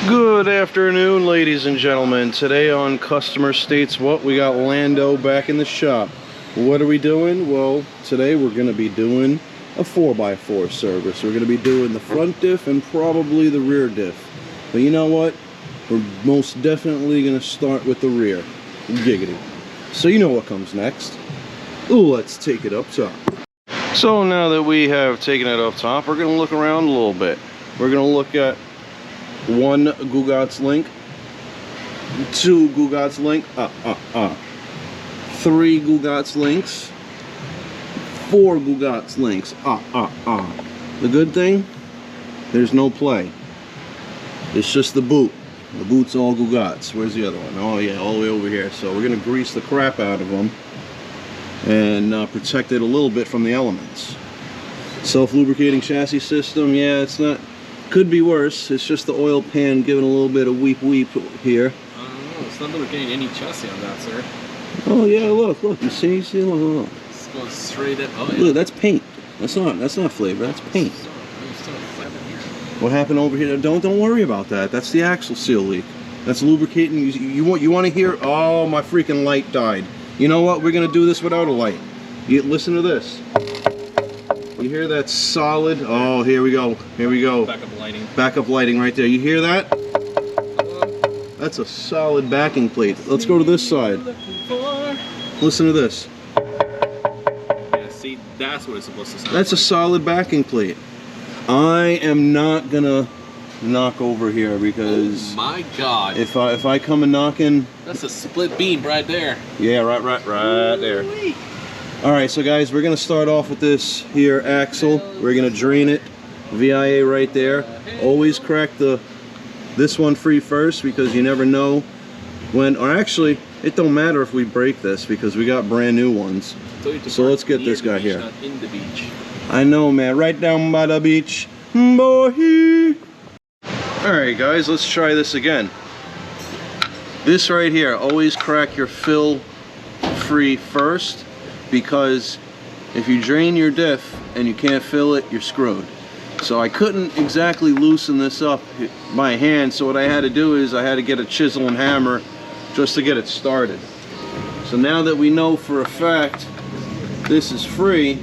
Good afternoon, ladies and gentlemen. Today on Customer States What, we got Lando back in the shop. What are we doing? Well, today we're going to be doing a 4x4 service. We're going to be doing the front diff and probably the rear diff. But you know what? We're most definitely going to start with the rear. Giggity. So you know what comes next. Ooh, let's take it up top. So now that we have taken it up top, we're going to look around a little bit. We're going to look at one GOOGATS link, two GOOGATS link, three GOOGATS links, four GOOGATS links, The good thing, there's no play. It's just the boot. The boot's all GOOGATS. Where's the other one? Oh yeah, all the way over here. So we're gonna grease the crap out of them and protect it a little bit from the elements. Self-lubricating chassis system, yeah, it's not. Could be worse. It's just the oil pan giving a little bit of weep here. I don't know. It's not lubricating any chassis on that, sir. Oh yeah, look. You see, look. It's going straight up. Oh, yeah. Look, that's paint. That's not flavor. That's paint. What happened over here? Don't worry about that. That's the axle seal leak. That's lubricating. You want to hear? Oh, my freaking light died. You know what? We're gonna do this without a light. Listen to this. You hear that solid? Oh, here we go. Here we go. Backup lighting. Backup lighting right there. You hear that? That's a solid backing plate. Let's go to this side. Listen to this. Yeah, see, that's what it's supposed to sound That's a solid backing plate. I am not gonna knock over here because oh my God, if I come and knocking, that's a split beam right there. Yeah, right there. All right, so guys, we're gonna start off with this here axle. We're gonna drain it, VIA right there. Always crack this one free first because you never know when, or actually, it don't matter if we break this because we got brand new ones. So let's get this guy here. Not in the beach. I know, man, right down by the beach, boy. All right, guys, let's try this again. This right here, always crack your fill free first. Because if you drain your diff and you can't fill it, you're screwed. So I couldn't exactly loosen this up by hand, so what I had to do is I had to get a chisel and hammer just to get it started. So now that we know for a fact this is free,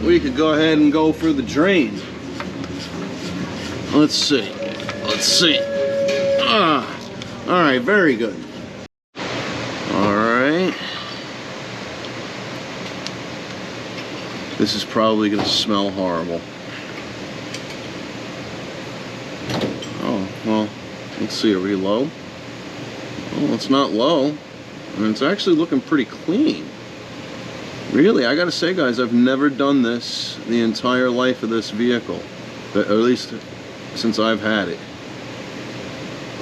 we could go ahead and go for the drain. Let's see. All right, very good. All right. This is probably going to smell horrible. Oh, well, let's see, are we low? Oh, it's not low. And it's actually looking pretty clean. Really, I gotta say, guys, I've never done this the entire life of this vehicle. Or at least since I've had it.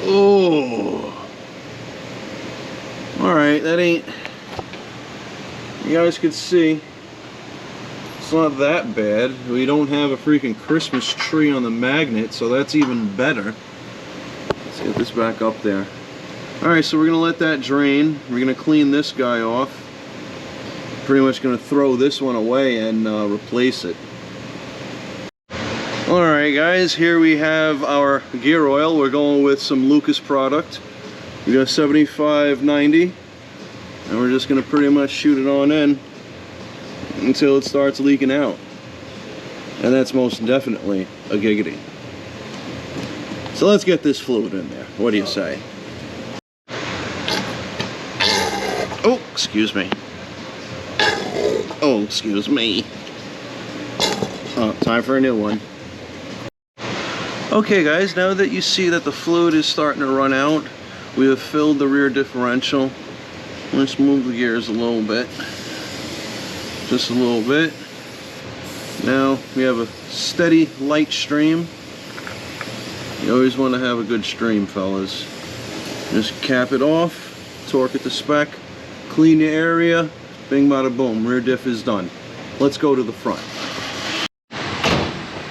Oh! Alright, that ain't... You guys can see. It's not that bad. We don't have a freaking Christmas tree on the magnet, so that's even better. Let's get this back up there. Alright, so we're going to let that drain. We're going to clean this guy off. Pretty much going to throw this one away and replace it. Alright guys, here we have our gear oil. We're going with some Lucus product. We got 7590, and we're just going to pretty much shoot it on in until it starts leaking out, and that's most definitely a giggity. So let's get this fluid in there. What do you say? Oh, excuse me. Oh, excuse me. Oh, time for a new one. Okay guys, now that you see that the fluid is starting to run out, we have filled the rear differential. Let's move the gears a little bit. Just a little bit. Now we have a steady light stream. You always want to have a good stream, fellas. Just cap it off, torque it to spec, clean the area, bing bada boom, rear diff is done. Let's go to the front.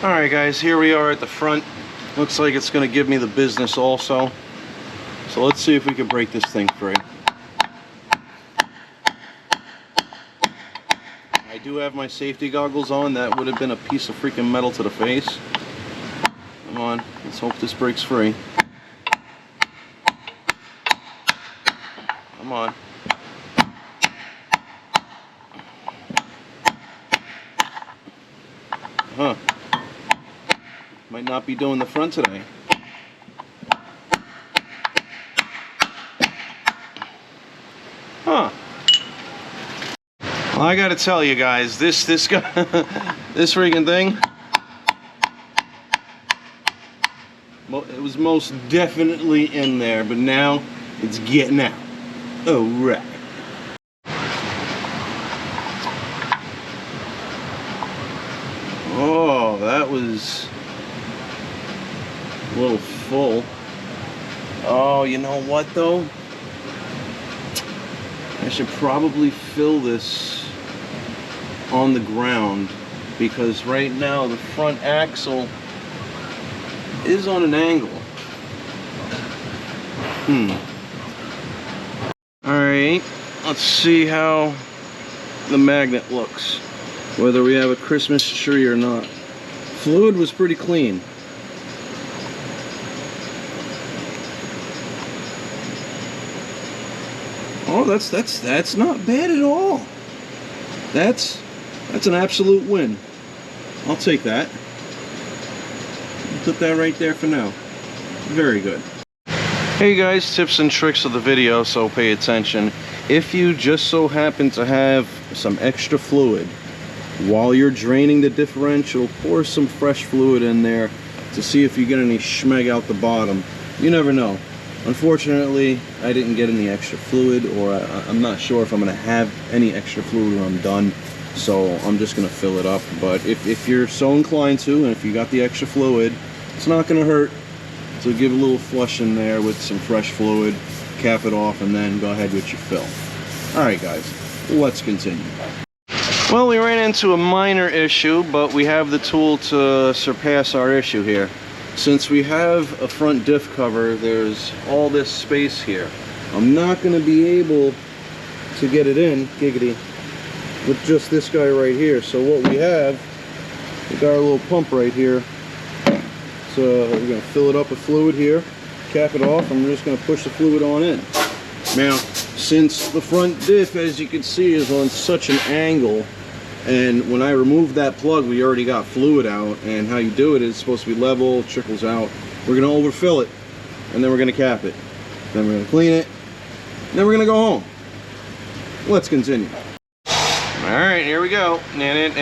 Alright guys, here we are at the front. Looks like it's going to give me the business also. So let's see if we can break this thing free. I do have my safety goggles on. That would have been a piece of freaking metal to the face. Come on, let's Let's hope this breaks free. Come on. Huh. Might not be doing the front today. Huh. Well, I gotta tell you guys, this guy, this freaking thing, it was most definitely in there, but now it's getting out. Oh, right. Oh, that was a little full. Oh, you know what though? I should probably fill this on the ground, because right now the front axle is on an angle. Alright, let's see how the magnet looks, whether we have a Christmas tree or not. Fluid was pretty clean. Oh, that's not bad at all. That's an absolute win. I'll take that. Put that right there for now. Very good. Hey guys, tips and tricks of the video, so pay attention. If you just so happen to have some extra fluid, while you're draining the differential, pour some fresh fluid in there to see if you get any schmeg out the bottom. You never know. Unfortunately, I didn't get any extra fluid, or I'm not sure if I'm going to have any extra fluid when I'm done, so I'm just going to fill it up. But if you're so inclined to, and if you got the extra fluid, it's not going to hurt to give a little flush in there with some fresh fluid, cap it off, and then go ahead with your fill. Alright guys, let's continue. Well, we ran into a minor issue, but we have the tool to surpass our issue here. Since we have a front diff cover, there's all this space here. I'm not going to be able to get it in, giggity, with just this guy right here. So what we have, we got our little pump right here. So we're going to fill it up with fluid here, cap it off, and we're just going to push the fluid on in. Now, since the front diff, as you can see, is on such an angle, and when I removed that plug, we already got fluid out, and how you do it is supposed to be level, trickles out. We're going to overfill it, and then we're going to cap it. Then we're going to clean it, and then we're going to go home. Let's continue. Alright, here we go. Alright.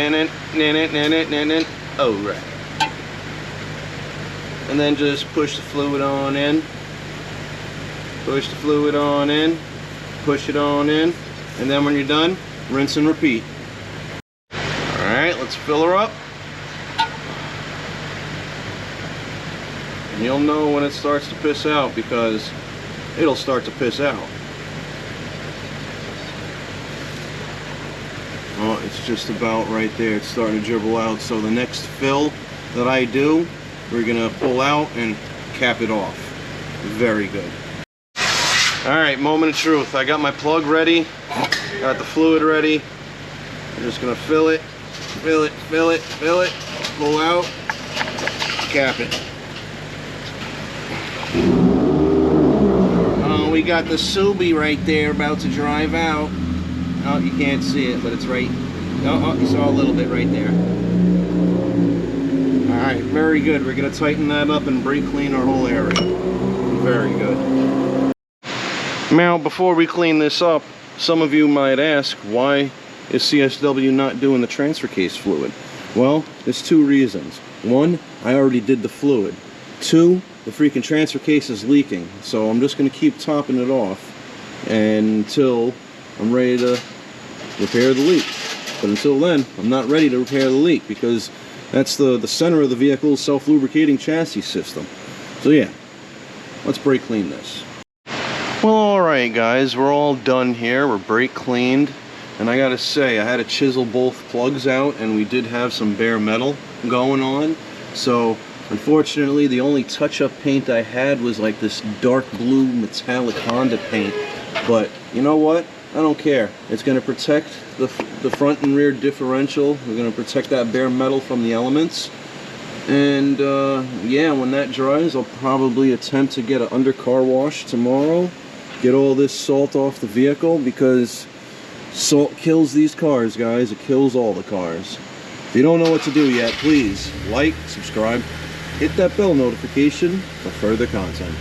And then just push the fluid on in. Push the fluid on in. Push it on in. And then when you're done, rinse and repeat. Alright, let's fill her up. And you'll know when it starts to piss out, because it'll start to piss out. Oh, it's just about right there. It's starting to dribble out. So the next fill that I do, we're gonna pull out and cap it off. Very good. Alright, moment of truth. I got my plug ready, got the fluid ready. I'm just gonna fill it, fill it, fill it, fill it, pull out, cap it. Oh, we got the Subi right there about to drive out. Oh, you can't see it, but it's right. Oh, you saw a little bit right there. Alright, very good. We're going to tighten that up and brake clean our whole area. Very good. Now, before we clean this up, some of you might ask, why is CSW not doing the transfer case fluid? Well, there's two reasons. One, I already did the fluid. Two, the freaking transfer case is leaking. So I'm just going to keep topping it off until I'm ready to repair the leak. But until then, I'm not ready to repair the leak, because that's the center of the vehicle's self-lubricating chassis system. So yeah, let's brake clean this. Well, alright guys, we're all done here. We're brake cleaned. And I gotta say, I had to chisel both plugs out, and we did have some bare metal going on. So unfortunately, the only touch-up paint I had was like this dark blue metallic Honda paint. But you know what? I don't care. It's going to protect the front and rear differential. We're going to protect that bare metal from the elements. And yeah, when that dries, I'll probably attempt to get an under car wash tomorrow. Get all this salt off the vehicle, because salt kills these cars, guys. It kills all the cars. If you don't know what to do yet, please like, subscribe, hit that bell notification for further content.